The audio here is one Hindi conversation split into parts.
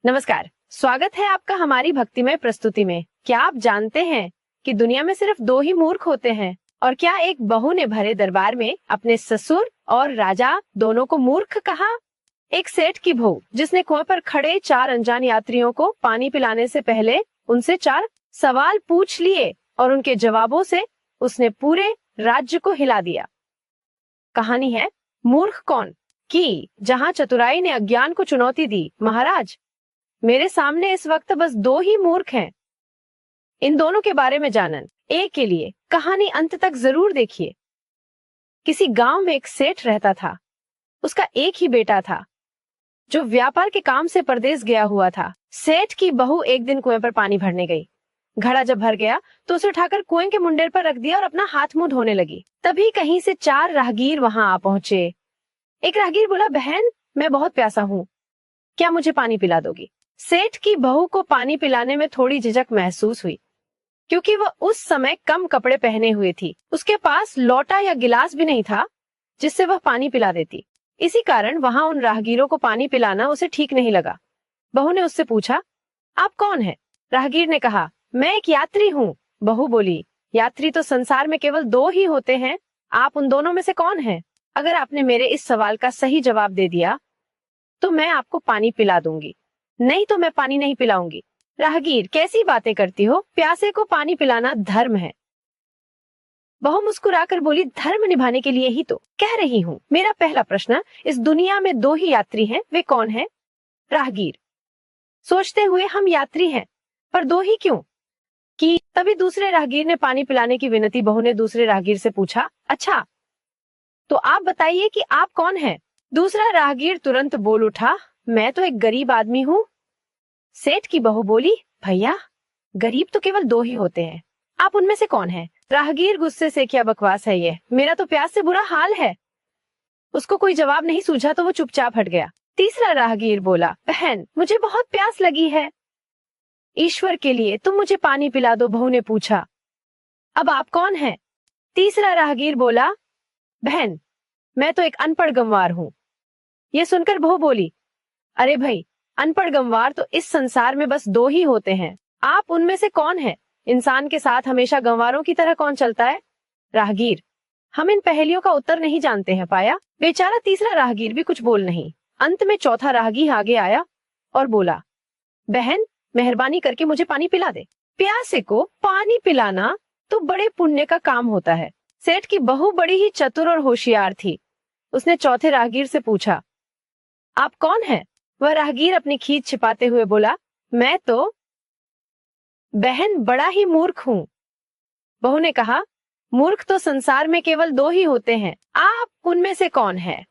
नमस्कार, स्वागत है आपका हमारी भक्तिमय प्रस्तुति में। क्या आप जानते हैं कि दुनिया में सिर्फ दो ही मूर्ख होते हैं? और क्या एक बहू ने भरे दरबार में अपने ससुर और राजा दोनों को मूर्ख कहा? एक सेठ की बहू जिसने कुएं पर खड़े 4 अनजान यात्रियों को पानी पिलाने से पहले उनसे 4 सवाल पूछ लिए और उनके जवाबों से उसने पूरे राज्य को हिला दिया। कहानी है मूर्ख कौन की, जहाँ चतुराई ने अज्ञान को चुनौती दी। महाराज, मेरे सामने इस वक्त बस 2 ही मूर्ख हैं। इन दोनों के बारे में जानन ए के लिए कहानी अंत तक जरूर देखिए। किसी गांव में एक सेठ रहता था। उसका एक ही बेटा था जो व्यापार के काम से परदेश गया हुआ था। सेठ की बहू एक दिन कुएं पर पानी भरने गई। घड़ा जब भर गया तो उसे उठाकर कुएं के मुंडेर पर रख दिया और अपना हाथ मुंह धोने लगी। तभी कहीं से 4 राहगीर वहां आ पहुंचे। एक राहगीर बोला, बहन, मैं बहुत प्यासा हूँ, क्या मुझे पानी पिला दोगी? सेठ की बहू को पानी पिलाने में थोड़ी झिझक महसूस हुई, क्योंकि वह उस समय कम कपड़े पहने हुए थी। उसके पास लोटा या गिलास भी नहीं था जिससे वह पानी पिला देती। इसी कारण वहां उन राहगीरों को पानी पिलाना उसे ठीक नहीं लगा। बहू ने उससे पूछा, आप कौन है? राहगीर ने कहा, मैं एक यात्री हूँ। बहू बोली, यात्री तो संसार में केवल 2 ही होते हैं, आप उन दोनों में से कौन है? अगर आपने मेरे इस सवाल का सही जवाब दे दिया तो मैं आपको पानी पिला दूंगी, नहीं तो मैं पानी नहीं पिलाऊंगी। राहगीर, कैसी बातें करती हो? प्यासे को पानी पिलाना धर्म है। बहू मुस्कुराकर बोली, धर्म निभाने के लिए ही तो कह रही हूँ। मेरा पहला प्रश्न, इस दुनिया में 2 ही यात्री हैं, वे कौन हैं? राहगीर सोचते हुए, हम यात्री हैं, पर 2 ही क्यों? कि तभी दूसरे राहगीर ने पानी पिलाने की विनती। बहू ने दूसरे राहगीर से पूछा, अच्छा तो आप बताइए कि आप कौन हैं? दूसरा राहगीर तुरंत बोल उठा, मैं तो एक गरीब आदमी हूँ। सेठ की बहू बोली, भैया, गरीब तो केवल 2 ही होते हैं, आप उनमें से कौन हैं? राहगीर गुस्से से, क्या बकवास है ये, मेरा तो प्यास से बुरा हाल है। उसको कोई जवाब नहीं सूझा तो वो चुपचाप हट गया। तीसरा राहगीर बोला, बहन, मुझे बहुत प्यास लगी है, ईश्वर के लिए तुम मुझे पानी पिला दो। बहू ने पूछा, अब आप कौन हैं? तीसरा राहगीर बोला, बहन, मैं तो एक अनपढ़ गंवार हूँ। ये सुनकर बहू बोली, अरे भाई, अनपढ़ गंवार तो इस संसार में बस 2 ही होते हैं, आप उनमें से कौन है? इंसान के साथ हमेशा गंवारों की तरह कौन चलता है? राहगीर, हम इन पहेलियों का उत्तर नहीं जानते हैं। पाया बेचारा तीसरा राहगीर भी कुछ बोल नहीं। अंत में चौथा राहगीर आगे आया और बोला, बहन, मेहरबानी करके मुझे पानी पिला दे। प्यासे को पानी पिलाना तो बड़े पुण्य का काम होता है। सेठ की बहू बड़ी ही चतुर और होशियार थी। उसने चौथे राहगीर से पूछा, आप कौन हैं? वह राहगीर अपनी खींच छिपाते हुए बोला, मैं तो बहन बड़ा ही मूर्ख हूँ। बहू ने कहा, मूर्ख तो संसार में केवल 2 ही होते हैं, आप उनमें से कौन है?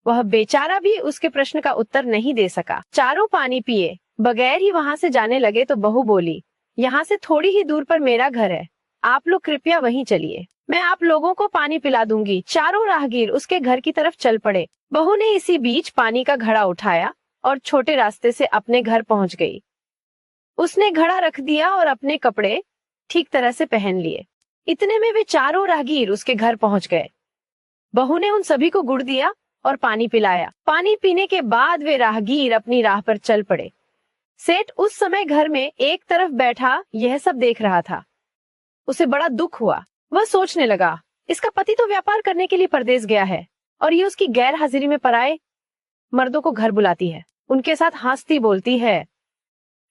वह बेचारा भी उसके प्रश्न का उत्तर नहीं दे सका। चारों पानी पिए बगैर ही वहां से जाने लगे तो बहू बोली, यहाँ से थोड़ी ही दूर पर मेरा घर है, आप लोग कृपया वहीं चलिए, मैं आप लोगों को पानी पिला दूंगी। चारों राहगीर उसके घर की तरफ चल पड़े। बहू ने इसी बीच पानी का घड़ा उठाया और छोटे रास्ते से अपने घर पहुंच गई। उसने घड़ा रख दिया और अपने कपड़े ठीक तरह से पहन लिए। इतने में वे चारों राहगीर उसके घर पहुंच गए। बहू ने उन सभी को गुड़ दिया और पानी पिलाया। पानी पीने के बाद वे राहगीर अपनी राह पर चल पड़े। सेठ उस समय घर में एक तरफ बैठा यह सब देख रहा था। उसे बड़ा दुख हुआ। वह सोचने लगा, इसका पति तो व्यापार करने के लिए परदेश गया है और ये उसकी गैर हाजिरी में पराए मर्दों को घर बुलाती है, उनके साथ हंसती बोलती है,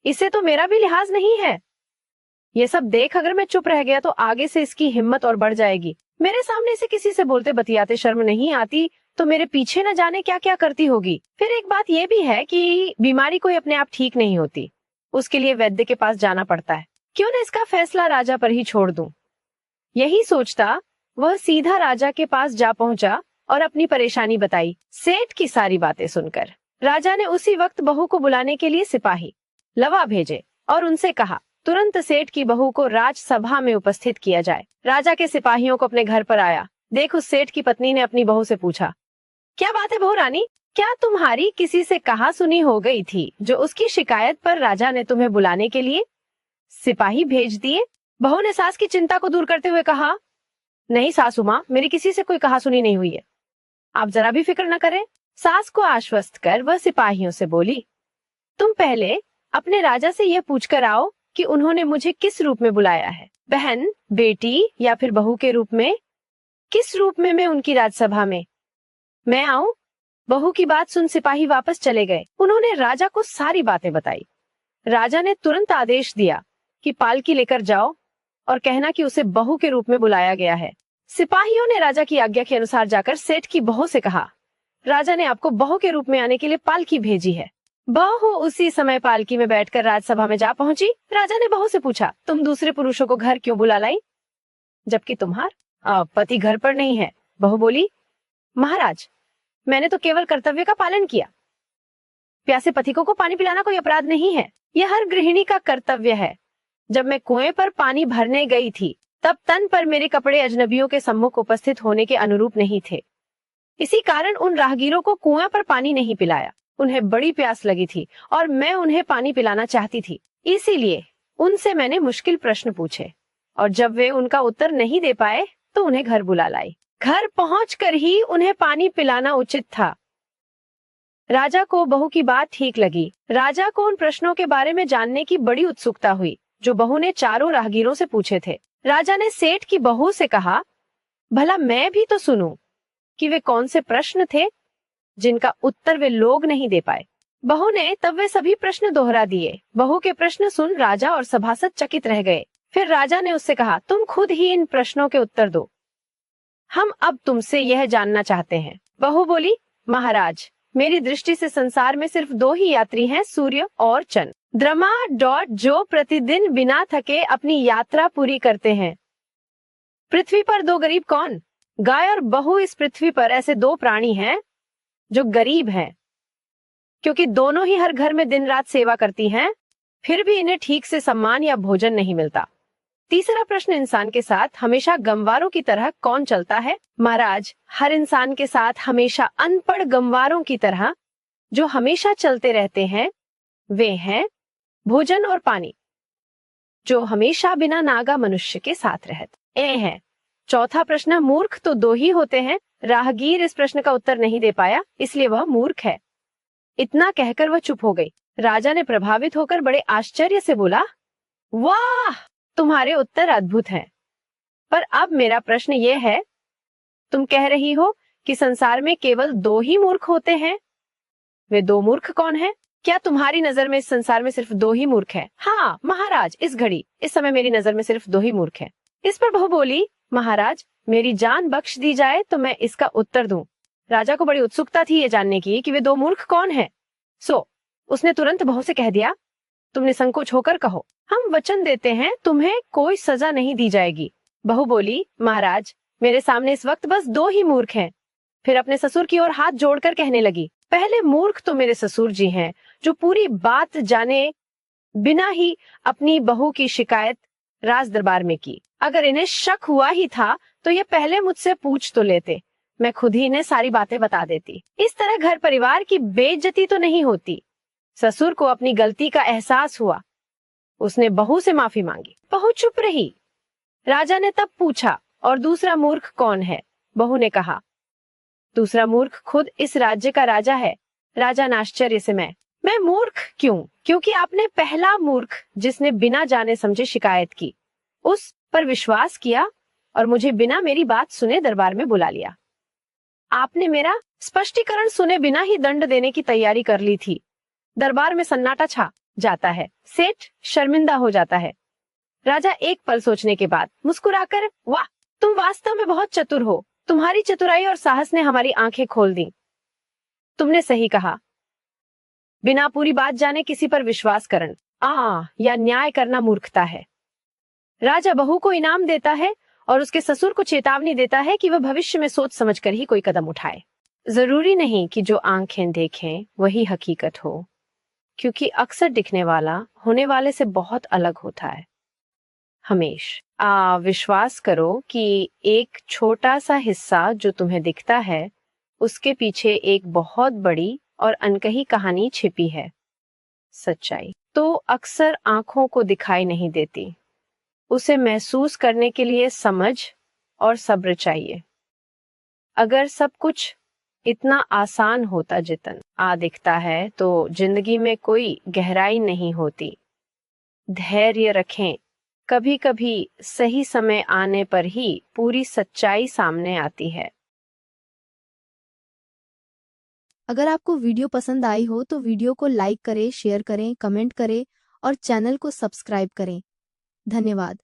इसे तो मेरा भी लिहाज नहीं है। ये सब देख अगर मैं चुप रह गया तो आगे से इसकी हिम्मत और बढ़ जाएगी। मेरे सामने से किसी से बोलते बतियाते शर्म नहीं आती तो मेरे पीछे न जाने क्या क्या करती होगी। फिर एक बात यह भी है कि बीमारी कोई अपने आप ठीक नहीं होती, उसके लिए वैद्य के पास जाना पड़ता है। क्यों न इसका फैसला राजा पर ही छोड़ दूं। यही सोचता वह सीधा राजा के पास जा पहुंचा और अपनी परेशानी बताई। सेठ की सारी बातें सुनकर राजा ने उसी वक्त बहू को बुलाने के लिए सिपाही लवा भेजे और उनसे कहा, तुरंत सेठ की बहू को राजसभा में उपस्थित किया जाए। राजा के सिपाहियों को अपने घर पर आया देख उस सेठ की पत्नी ने अपनी बहू से पूछा, क्या बात है बहू रानी, क्या तुम्हारी किसी से कहा सुनी हो गई थी जो उसकी शिकायत पर राजा ने तुम्हें बुलाने के लिए सिपाही भेज दिए? बहू ने सास की चिंता को दूर करते हुए कहा, नहीं सासू माँ, मेरी किसी से कोई कहा सुनी नहीं हुई है, आप जरा भी फिक्र न करें। सास को आश्वस्त कर वह सिपाहियों से बोली, तुम पहले अपने राजा से यह पूछकर आओ कि उन्होंने मुझे किस रूप में बुलाया है, बहन, बेटी या फिर बहू के रूप में? किस रूप में मैं उनकी राजसभा में? मैं आऊं? बहू की बात सुन सिपाही वापस चले गए। उन्होंने राजा को सारी बातें बताई। राजा ने तुरंत आदेश दिया कि पालकी लेकर जाओ और कहना कि उसे बहू के रूप में बुलाया गया है। सिपाहियों ने राजा की आज्ञा के अनुसार जाकर सेठ की बहू से कहा, राजा ने आपको बहू के रूप में आने के लिए पालकी भेजी है। बहू उसी समय पालकी में बैठकर राजसभा में जा पहुंची। राजा ने बहू से पूछा, तुम दूसरे पुरुषों को घर क्यों बुला लाई, जबकि तुम्हारा पति घर पर नहीं है? बहू बोली, महाराज, मैंने तो केवल कर्तव्य का पालन किया। प्यासे पथिकों को पानी पिलाना कोई अपराध नहीं है, यह हर गृहिणी का कर्तव्य है। जब मैं कुएं पर पानी भरने गई थी, तब तन पर मेरे कपड़े अजनबियों के सम्मुख उपस्थित होने के अनुरूप नहीं थे। इसी कारण उन राहगीरों को कुएं पर पानी नहीं पिलाया। उन्हें बड़ी प्यास लगी थी और मैं उन्हें पानी पिलाना चाहती थी, इसीलिए उनसे मैंने मुश्किल प्रश्न पूछे और जब वे उनका उत्तर नहीं दे पाए तो उन्हें घर बुला लाई। घर पहुंचकर ही उन्हें पानी पिलाना उचित था। राजा को बहू की बात ठीक लगी। राजा को उन प्रश्नों के बारे में जानने की बड़ी उत्सुकता हुई जो बहू ने चारों राहगीरों से पूछे थे। राजा ने सेठ की बहू से कहा, भला मैं भी तो सुनूं कि वे कौन से प्रश्न थे जिनका उत्तर वे लोग नहीं दे पाए। बहू ने तब वे सभी प्रश्न दोहरा दिए। बहू के प्रश्न सुन राजा और सभासद चकित रह गए। फिर राजा ने उससे कहा, तुम खुद ही इन प्रश्नों के उत्तर दो, हम अब तुमसे यह जानना चाहते हैं। बहू बोली, महाराज, मेरी दृष्टि से संसार में सिर्फ दो ही यात्री हैं, सूर्य और चंद्रमा जो प्रतिदिन बिना थके अपनी यात्रा पूरी करते हैं। पृथ्वी पर दो गरीब कौन? गाय और बहू इस पृथ्वी पर ऐसे दो प्राणी हैं जो गरीब हैं, क्योंकि दोनों ही हर घर में दिन रात सेवा करती हैं, फिर भी इन्हें ठीक से सम्मान या भोजन नहीं मिलता। तीसरा प्रश्न, इंसान के साथ हमेशा गंवारों की तरह कौन चलता है? महाराज, हर इंसान के साथ हमेशा अनपढ़ गंवारों की तरह जो हमेशा चलते रहते हैं वे हैं भोजन और पानी, जो हमेशा बिना नागा मनुष्य के साथ रहते हैं। चौथा प्रश्न, मूर्ख तो दो ही होते हैं। राहगीर इस प्रश्न का उत्तर नहीं दे पाया, इसलिए वह मूर्ख है। इतना कहकर वह चुप हो गई। राजा ने प्रभावित होकर बड़े आश्चर्य से बोला, वाह, तुम्हारे उत्तर अद्भुत हैं। पर अब मेरा प्रश्न यह है, तुम कह रही हो कि संसार में केवल दो ही मूर्ख होते हैं, वे दो मूर्ख कौन हैं? क्या तुम्हारी नजर में इस संसार में सिर्फ दो ही मूर्ख हैं? हाँ महाराज, इस घड़ी, इस समय मेरी नजर में सिर्फ दो ही मूर्ख हैं। इस पर बहू बोली, महाराज, मेरी जान बख्श दी जाए तो मैं इसका उत्तर दूं। राजा को बड़ी उत्सुकता थी ये जानने की कि वे दो मूर्ख कौन हैं। सो उसने तुरंत बहू से कह दिया, तुम निसंकोच होकर कहो, हम वचन देते हैं तुम्हें कोई सजा नहीं दी जाएगी। बहू बोली, महाराज, मेरे सामने इस वक्त बस दो ही मूर्ख हैं। फिर अपने ससुर की ओर हाथ जोड़कर कहने लगी, पहले मूर्ख तो मेरे ससुर जी हैं, जो पूरी बात जाने बिना ही अपनी बहू की शिकायत राज दरबार में की। अगर इन्हें शक हुआ ही था तो ये पहले मुझसे पूछ तो लेते, मैं खुद ही इन्हें सारी बातें बता देती। इस तरह घर परिवार की बेइज्जती तो नहीं होती। ससुर को अपनी गलती का एहसास हुआ, उसने बहू से माफी मांगी। बहू चुप रही। राजा ने तब पूछा, और दूसरा मूर्ख कौन है? बहू ने कहा, दूसरा मूर्ख खुद इस राज्य का राजा है। राजा ने आश्चर्य से, मैं मूर्ख क्यों? क्योंकि आपने पहला मूर्ख जिसने बिना जाने समझे शिकायत की, उस पर विश्वास किया और मुझे बिना मेरी बात सुने दरबार में बुला लिया। आपने मेरा स्पष्टीकरण सुने बिना ही दंड देने की तैयारी कर ली थी। दरबार में सन्नाटा छा जाता है। सेठ शर्मिंदा हो जाता है। राजा एक पल सोचने के बाद मुस्कुराकर, वाह, तुम वास्तव में बहुत चतुर हो। तुम्हारी चतुराई और साहस ने हमारी आंखें खोल दी। तुमने सही कहा, बिना पूरी बात जाने किसी पर विश्वास करना या न्याय करना मूर्खता है। राजा बहू को इनाम देता है और उसके ससुर को चेतावनी देता है कि वह भविष्य में सोच समझकर ही कोई कदम उठाए। जरूरी नहीं कि जो आंखें देखें वही हकीकत हो, क्योंकि अक्सर दिखने वाला होने वाले से बहुत अलग होता है। हमेशा विश्वास करो कि एक छोटा सा हिस्सा जो तुम्हें दिखता है उसके पीछे एक बहुत बड़ी और अनकही कहानी छिपी है। सच्चाई तो अक्सर आंखों को दिखाई नहीं देती, उसे महसूस करने के लिए समझ और सब्र चाहिए। अगर सब कुछ इतना आसान होता जितन आ दिखता है तो जिंदगी में कोई गहराई नहीं होती। धैर्य रखें, कभी कभी सही समय आने पर ही पूरी सच्चाई सामने आती है। अगर आपको वीडियो पसंद आई हो तो वीडियो को लाइक करें, शेयर करें, कमेंट करें और चैनल को सब्सक्राइब करें। धन्यवाद।